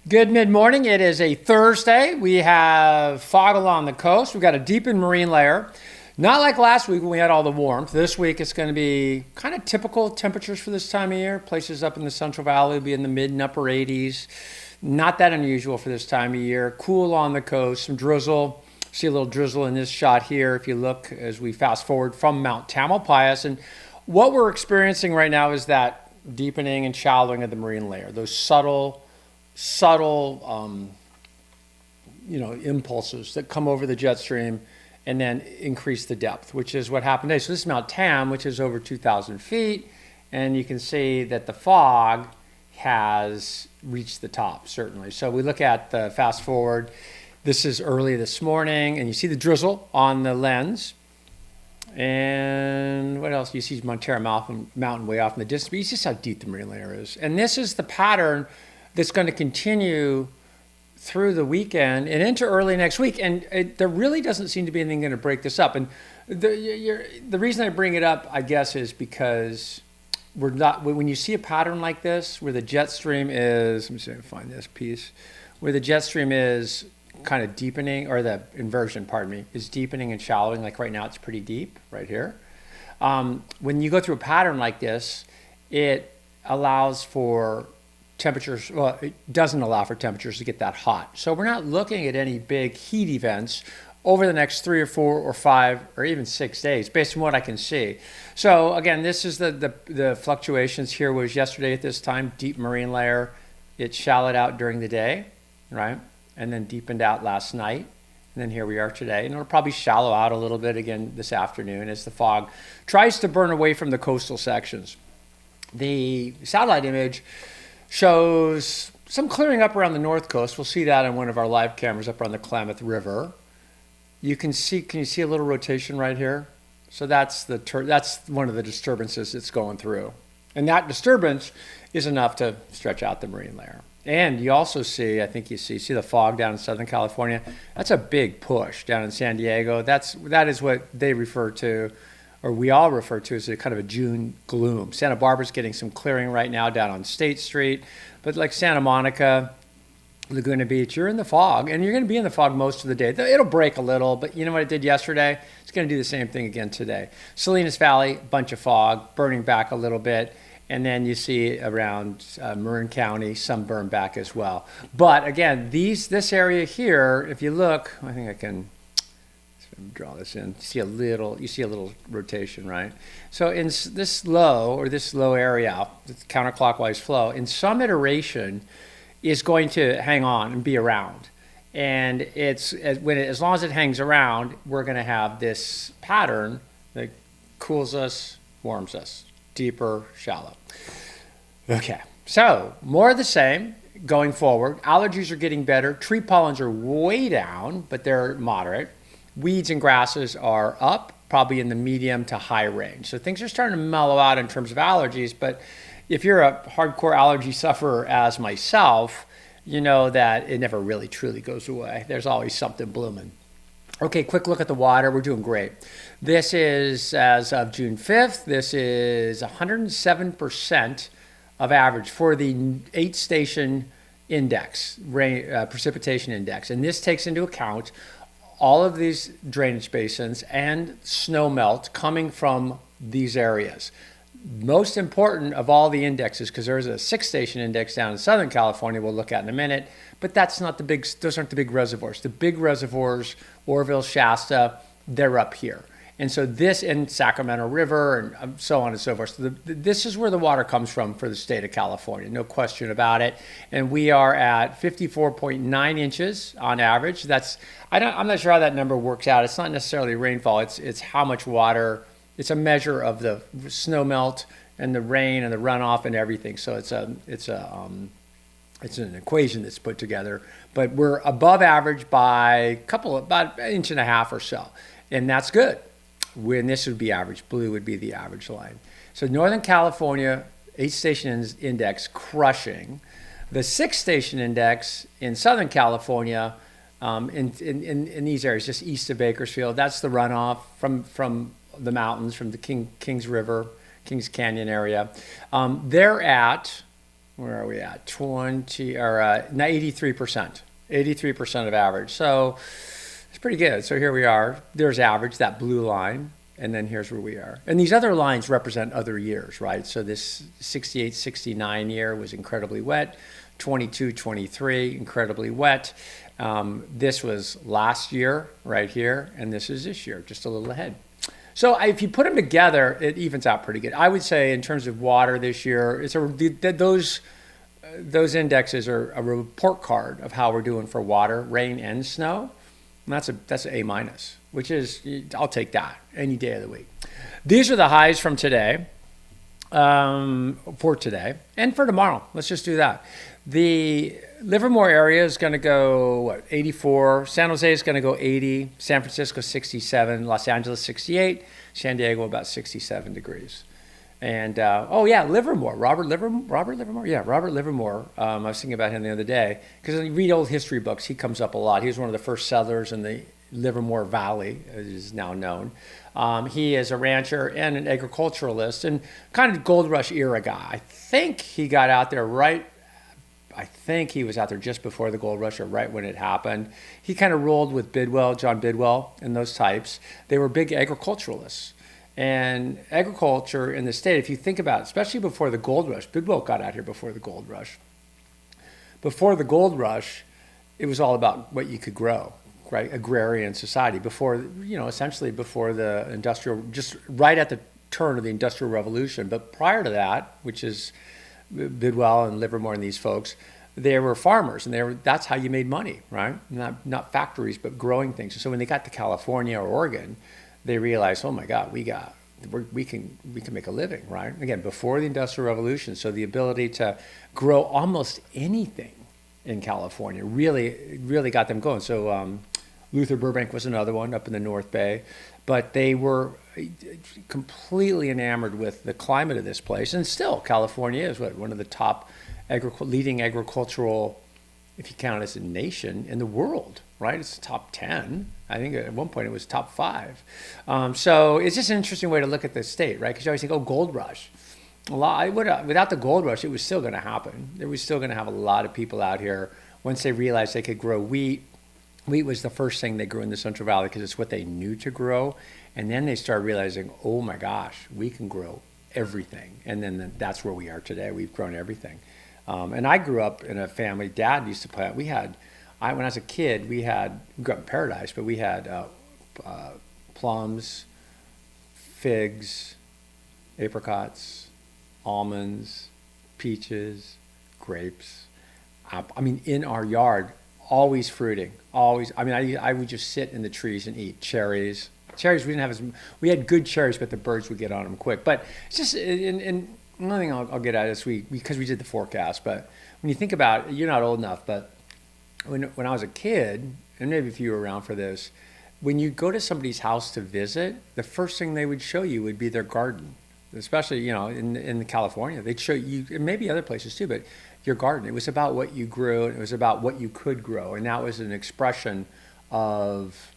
Good mid-morning. It is a Thursday. We have fog along the coast. We've got a deepened marine layer. Not like last week when we had all the warmth. This week it's going to be kind of typical temperatures for this time of year. Places up in the Central Valley will be in the mid and upper 80s. Not that unusual for this time of year. Cool on the coast, some drizzle. See a little drizzle in this shot here if you look as we fast forward from Mount Tamalpais. And what we're experiencing right now is that deepening and shallowing of the marine layer. Those subtle impulses that come over the jet stream and then increase the depth, which is what happened today. So this is Mount Tam, which is over 2,000 feet, and you can see that the fog has reached the top, certainly. So we look at the fast forward. This is early this morning, and you see the drizzle on the lens. And what else? You see Montero Mountain way off in the distance, but you see how deep the marine layer is. And this is the pattern that's going to continue through the weekend and into early next week. And there really doesn't seem to be anything going to break this up. And the reason I bring it up, I guess, is because when you see a pattern like this, where the jet stream is, let me see if I can find this piece, where the jet stream is kind of deepening, or the inversion, pardon me, is deepening and shallowing. Like right now, it's pretty deep right here. When you go through a pattern like this, it allows for temperatures, well, it doesn't allow for temperatures to get that hot. So we're not looking at any big heat events over the next 3 or 4 or 5 or even 6 days, based on what I can see. So again, this is the fluctuations. Here was yesterday at this time, deep marine layer. It shallowed out during the day, right? And then deepened out last night. And then here we are today. And it'll probably shallow out a little bit again this afternoon as the fog tries to burn away from the coastal sections. The satellite image shows some clearing up around the north coast. We'll see that on one of our live cameras up on the Klamath River. Can you see a little rotation right here? So that's one of the disturbances it's going through. And that disturbance is enough to stretch out the marine layer. And you also see, I think you see the fog down in Southern California. That's a big push down in San Diego. That is what they refer to, or we all refer to, as a kind of a June gloom. Santa Barbara's getting some clearing right now down on State Street, but like Santa Monica, Laguna Beach, you're in the fog, and you're going to be in the fog most of the day. It'll break a little, but you know what it did yesterday? It's going to do the same thing again today. Salinas Valley, bunch of fog, burning back a little bit, and then you see around Marin County, some burn back as well. But again, this area here, if you look, I think I can draw this in. You see a little rotation, right? So in this low area, counterclockwise flow, in some iteration, is going to hang on and be around. And as long as it hangs around, we're going to have this pattern that cools us, warms us, deeper, shallow. Okay, so more of the same going forward. Allergies are getting better. Tree pollens are way down, but they're moderate. Weeds and grasses are up, probably in the medium to high range. So things are starting to mellow out in terms of allergies, but if you're a hardcore allergy sufferer as myself, you know that it never really truly goes away. There's always something blooming. Okay, quick look at the water. We're doing great. This is, as of June 5th, this is 107% of average for the 8-station index, precipitation index. And this takes into account all of these drainage basins and snow melt coming from these areas. Most important of all the indexes, because there's a 6-station index down in Southern California we'll look at in a minute, but those aren't the big reservoirs. The big reservoirs, Oroville, Shasta, they're up here. And so this in Sacramento River and so on and so forth. So this is where the water comes from for the state of California, no question about it. And we are at 54.9 inches on average. I'm not sure how that number works out. It's not necessarily rainfall. It's how much water. It's a measure of the snow melt and the rain and the runoff and everything. So it's an equation that's put together. But we're above average by about 1.5 inches or so, and that's good. When this would be average, blue would be the average line. So Northern California, 8-station index crushing. The 6-station index in Southern California, in these areas, just east of Bakersfield, that's the runoff from the mountains, from the Kings River, Kings Canyon area. They're at where are we at? 20 or 83%. 83% of average. So it's pretty good. So here we are. There's average, that blue line. And then here's where we are. And these other lines represent other years, right? So this 68, 69 year was incredibly wet. 22, 23, incredibly wet. This was last year right here. And this is this year, just a little ahead. So if you put them together, it evens out pretty good. I would say in terms of water this year, those indexes are a report card of how we're doing for water, rain, and snow. And that's an A minus, which is, I'll take that any day of the week. These are the highs from today, for today, and for tomorrow. Let's just do that. The Livermore area is going to go, 84. San Jose is going to go 80. San Francisco, 67. Los Angeles, 68. San Diego, about 67 degrees. And, Livermore. Robert Livermore? Yeah, Robert Livermore. I was thinking about him the other day. Because when you read old history books, he comes up a lot. He was one of the first settlers in the Livermore Valley, as is now known. He is a rancher and an agriculturalist and kind of gold rush era guy. I think he got out there he was out there just before the gold rush or right when it happened. He kind of rolled with John Bidwell and those types. They were big agriculturalists. And agriculture in the state, if you think about it, especially before the gold rush, Bidwell got out here before the gold rush. Before the gold rush, it was all about what you could grow, right? Agrarian society. Essentially before the industrial, just right at the turn of the Industrial Revolution. But prior to that, which is Bidwell and Livermore and these folks, they were farmers, and that's how you made money, right? Not factories, but growing things. So when they got to California or Oregon, they realized, oh my God, we can make a living, right? Again, before the Industrial Revolution, so the ability to grow almost anything in California really got them going. So Luther Burbank was another one up in the North Bay, but they were completely enamored with the climate of this place, and still California is one of the top leading agricultural, if you count it as a nation, in the world, right? It's top 10. I think at one point it was top 5. So it's just an interesting way to look at the state, right? Because you always think, gold rush. Without the gold rush, it was still going to happen. They were still going to have a lot of people out here once they realized they could grow wheat. Wheat was the first thing they grew in the Central Valley because it's what they knew to grow. And then they started realizing, oh my gosh, we can grow everything. And then that's where we are today. We've grown everything. And I grew up in a family, Dad used to plant. When I was a kid, we grew up in Paradise, but we had plums, figs, apricots, almonds, peaches, grapes. In our yard, always fruiting, always. I would just sit in the trees and eat cherries. Cherries, we didn't have we had good cherries, but the birds would get on them quick. But it's just, and another thing I'll get at is because we did the forecast, but when you think about it, you're not old enough, but when I was a kid, and maybe if you were around for this, when you go to somebody's house to visit, the first thing they would show you would be their garden. Especially, in California, they'd show you, and maybe other places too, but your garden. It was about what you grew, and it was about what you could grow. And that was an expression of,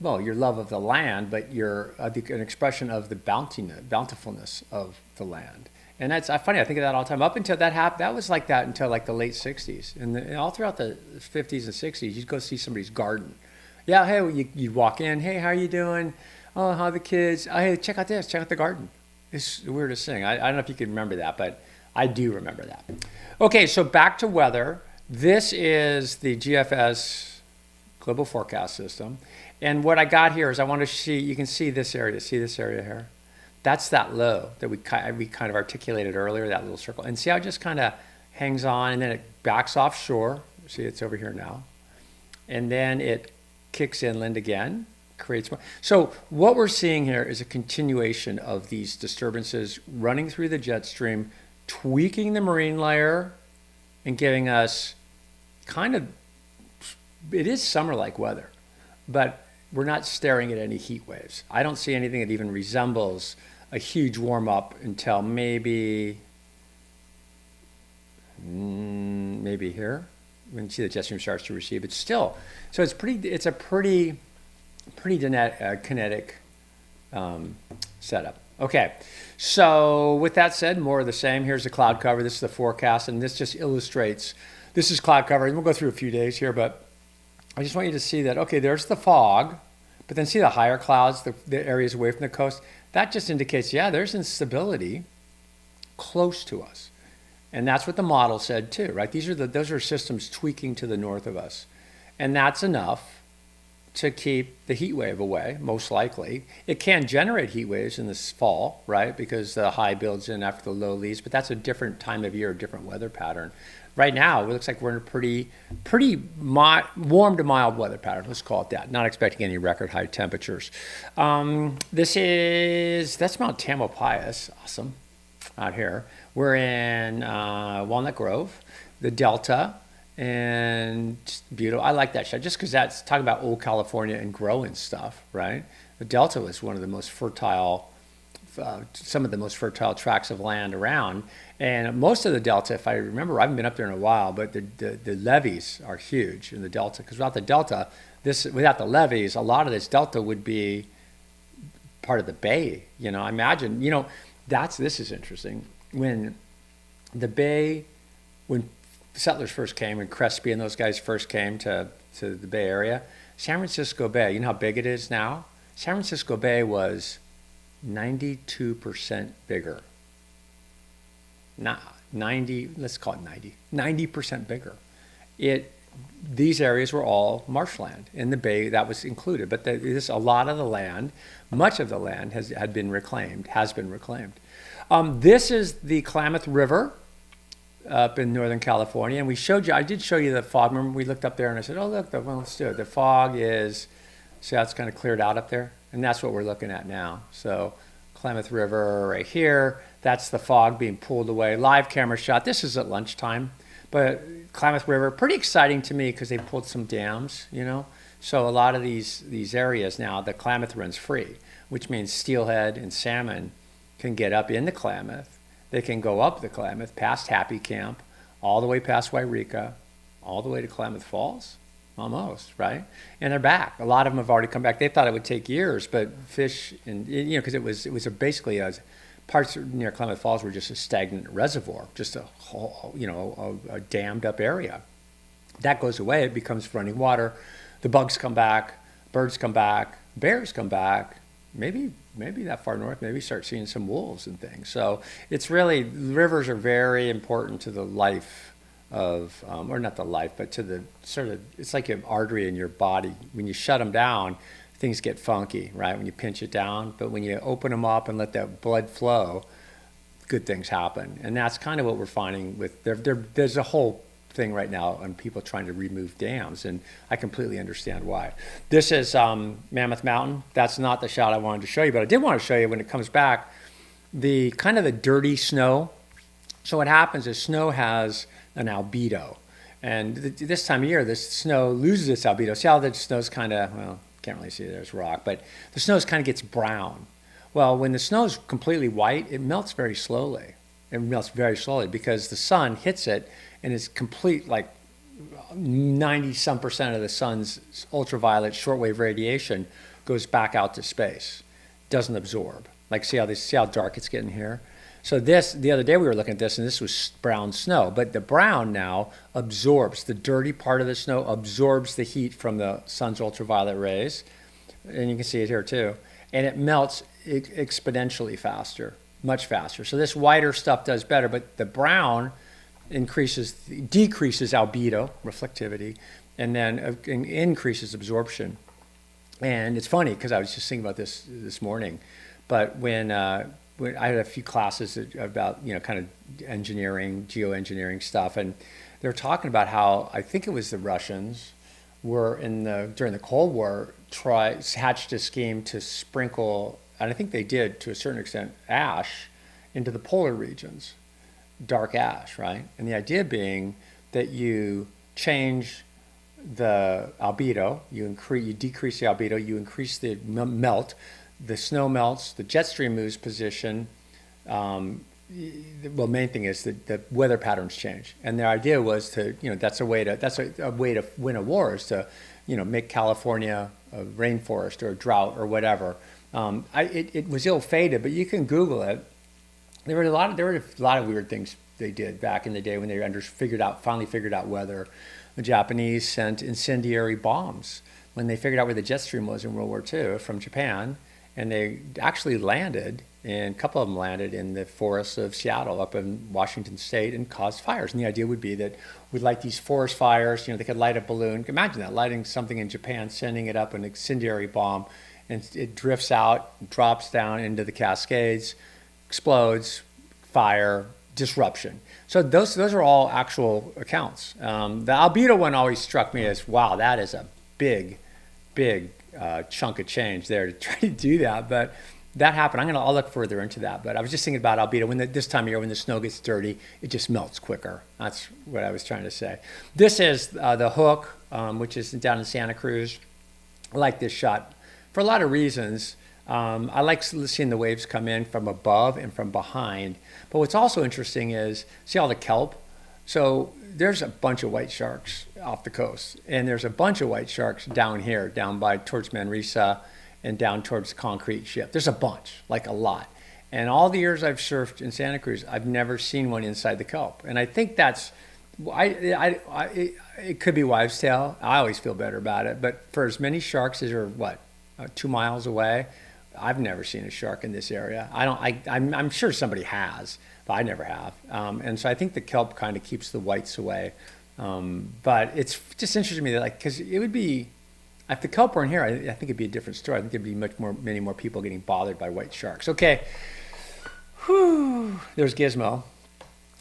your love of the land, but an expression of the bountifulness of the land. And that's funny. I think of that all the time. Up until that happened, that was like that until like the late 60s. And all throughout the 50s and 60s, you'd go see somebody's garden. Yeah, hey, you'd walk in. Hey, how are you doing? Oh, how are the kids? Oh, hey, check out this. Check out the garden. It's the weirdest thing. I don't know if you can remember that, but I do remember that. Okay, so back to weather. This is the GFS Global Forecast System. And what I got here is I want to see, you can see this area. See this area here? That's that low that we kind of articulated earlier, that little circle. And see how it just kind of hangs on, and then it backs offshore. See, it's over here now. And then it kicks inland again, creates more. So what we're seeing here is a continuation of these disturbances running through the jet stream, tweaking the marine layer, and giving us it is summer-like weather, but we're not staring at any heat waves. I don't see anything that even resembles a huge warm-up until maybe here. When you see the jet stream starts to recede, but still, so it's a pretty kinetic setup. Okay, so with that said, more of the same. Here's the cloud cover. This is the forecast, and this just illustrates. This is cloud cover, and we'll go through a few days here, but I just want you to see that, okay, there's the fog, but then see the higher clouds, the areas away from the coast. That just indicates, yeah, there's instability close to us. And that's what the model said too, right? Those are systems tweaking to the north of us. And that's enough to keep the heat wave away, most likely. It can generate heat waves in this fall, right? Because the high builds in after the low leaves, but that's a different time of year, a different weather pattern. Right now, it looks like we're in a pretty warm to mild weather pattern. Let's call it that. Not expecting any record high temperatures. That's Mount Tamalpais. Awesome. Out here. We're in Walnut Grove, the Delta, and just beautiful. I like that shot just because that's talking about old California and growing stuff, right? The Delta was one of the most fertile, some of the most fertile tracts of land around. And most of the Delta, if I remember, I haven't been up there in a while, but the levees are huge in the Delta. Because without the Delta, without the levees, a lot of this Delta would be part of the bay. You know, I imagine, you know, this is interesting. When the bay, when settlers first came, when Crespi and those guys first came to the Bay Area, San Francisco Bay, you know how big it is now? San Francisco Bay was 92% bigger. Not 90, let's call it 90% bigger. These areas were all marshland in the bay, that was included, but a lot of the land, much of the land has been reclaimed. This is the Klamath River up in Northern California, and I did show you the fog. Remember, we looked up there and I said, oh, look, let's do it. The fog see how it's kind of cleared out up there? And that's what we're looking at now. So Klamath River right here, that's the fog being pulled away. Live camera shot. This is at lunchtime, but Klamath River, pretty exciting to me because they pulled some dams, you know. So a lot of these areas now, the Klamath runs free, which means steelhead and salmon can get up in the Klamath. They can go up the Klamath, past Happy Camp, all the way past Wairika, all the way to Klamath Falls, almost, right? And they're back. A lot of them have already come back. They thought it would take years, but fish, and you know, because it was basically parts near Klamath Falls were just a stagnant reservoir, just a whole, you know, a dammed up area. That goes away. It becomes running water. The bugs come back, birds come back, bears come back. Maybe that far north, maybe start seeing some wolves and things. So it's really, rivers are very important to the life of, or not the life, but to the sort of, it's like an artery in your body. When you shut them down, things get funky, right? When you pinch it down, but when you open them up and let that blood flow, good things happen. And that's kind of what we're finding with, there's a whole thing right now on people trying to remove dams, and I completely understand why. This is Mammoth Mountain. That's not the shot I wanted to show you, but I did want to show you when it comes back, the kind of the dirty snow. So what happens is snow has an albedo, and this time of year, the snow loses its albedo. See how the snow's kind of, well, can't really see there's rock, but the snow kind of gets brown. Well, when the snow's completely white, it melts very slowly. It melts very slowly because the sun hits it and it's complete, like 90-some% of the sun's ultraviolet shortwave radiation goes back out to space, doesn't absorb. Like see how dark it's getting here? So the other day we were looking at this, and this was brown snow, but the brown now absorbs, the dirty part of the snow absorbs the heat from the sun's ultraviolet rays, and you can see it here too, and it melts exponentially faster, much faster. So this whiter stuff does better, but the brown decreases albedo, reflectivity, and then increases absorption. And it's funny because I was just thinking about this morning, but when I had a few classes about, you know, kind of engineering, geoengineering stuff, and they were talking about how, I think it was the Russians were during the Cold War hatched a scheme to sprinkle, and I think they did to a certain extent, ash into the polar regions. Dark ash, right? And the idea being that you change the albedo, you decrease the albedo, you increase the melt, the snow melts, the jet stream moves position. Well, main thing is that the weather patterns change, and their idea was to, you know, that's a way to win a war is to, you know, make California a rainforest or a drought or whatever, It was ill-fated, but you can Google it. There were a lot of weird things they did back in the day when they finally figured out whether the Japanese sent incendiary bombs when they figured out where the jet stream was in World War II from Japan, and they actually landed, and a couple of them landed in the forests of Seattle up in Washington State and caused fires. And the idea would be that we'd light these forest fires, they could light a balloon. Imagine that, lighting something in Japan, sending it up an incendiary bomb, and it drifts out, drops down into the Cascades, explodes, fire, disruption. So those are all actual accounts. The albedo one always struck me as, wow, that is a big chunk of change there to try to do that. But that happened. I'll look further into that. But I was just thinking about albedo. This time of year when the snow gets dirty, it just melts quicker. That's what I was trying to say. This is the Hook, which is down in Santa Cruz. I like this shot for a lot of reasons. I like seeing the waves come in from above and from behind. But what's also interesting is, see all the kelp? So there's a bunch of white sharks off the coast. And there's a bunch of white sharks down here, down by towards Manresa and down towards Concrete Ship. There's a bunch, like a lot. And all the years I've surfed in Santa Cruz, I've never seen one inside the kelp. And I think that's, it could be wives' tale. I always feel better about it. But for as many sharks as are, 2 miles away, I've never seen a shark in this area. I'm sure somebody has, but I never have. And so I think the kelp kind of keeps the whites away. But it's just interesting to me that, because it would be, if the kelp weren't here, I think it'd be a different story. I think there'd be many more people getting bothered by white sharks. Okay. Whew. There's Gizmo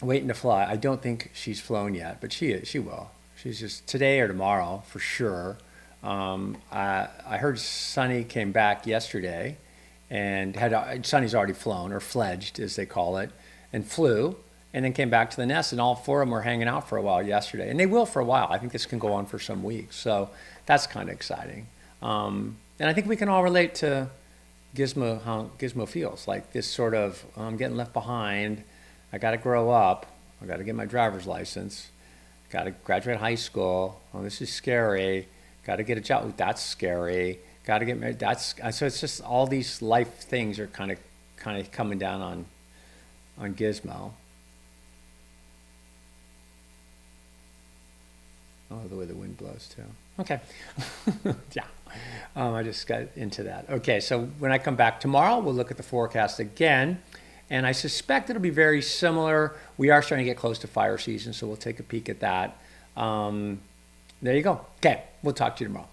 waiting to fly. I don't think she's flown yet, but she will. She's just today or tomorrow for sure. I heard Sunny came back yesterday and Sunny's already flown, or fledged as they call it, and flew, and then came back to the nest, and all four of them were hanging out for a while yesterday, and they will for a while. I think this can go on for some weeks, so that's kind of exciting. And I think we can all relate to Gizmo, how Gizmo feels, like this sort of, I'm getting left behind, I got to grow up, I got to get my driver's license, got to graduate high school, oh, this is scary, got to get a job, that's scary, got to get married, so it's just all these life things are kind of coming down on Gizmo. Oh, the way the wind blows too. Okay. Yeah. I just got into that. Okay, so when I come back tomorrow, we'll look at the forecast again, and I suspect it'll be very similar. We are starting to get close to fire season, so we'll take a peek at that. There you go. Okay, we'll talk to you tomorrow.